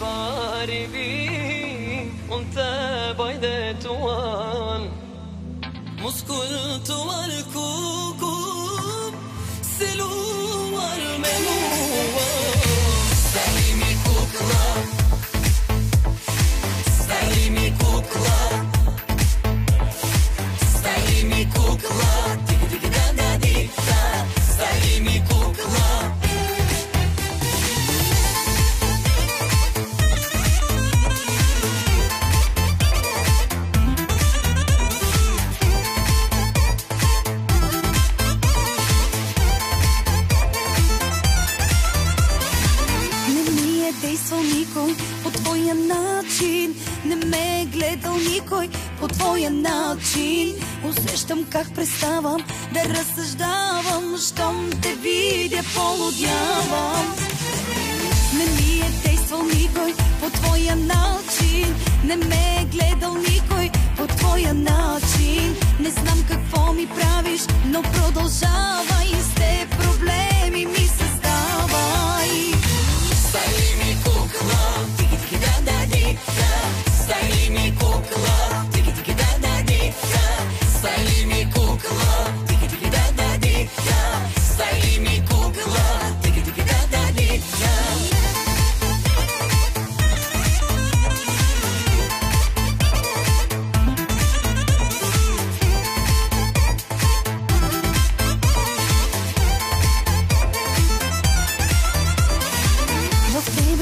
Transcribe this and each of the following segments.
باربي وانت بيدت وان مسكلت والكوكب سلو والمنوة سليمي كوكلا سليمي كوكلا سليمي كوكلا تيجي تيجي دا دا دي دا سليمي كوكلا Действал никой по твоя начин, не ме е гледал никой по твоя начин. Усещам как преставам да разсъждавам, щом те видя полудявам. Не ми е действал никой по твоя начин, не ме е гледал никой по твоя начин. Не знам какво ми правиш, но продължавай, с те проблеми ми създавай. Salimi kukla, tiki tiki da da di da. Salimi kukla, tiki tiki da da di da. Salimi kukla, tiki tiki da da di da. Salimi kukla, tiki tiki da da di da.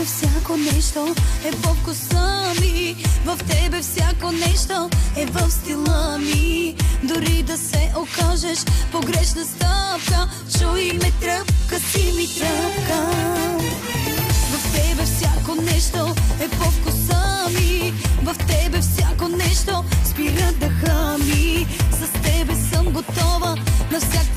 Всяко нещо е в вкуса ми, в тебе всяко нещо е в стила ми. Дори да се окажеш погрешна стъпка, чуй ме, тръпка си ми тръпка. В тебе всяко нещо е в вкуса ми, в тебе всяко нещо спира дъха ми. С тебе съм готова на всяка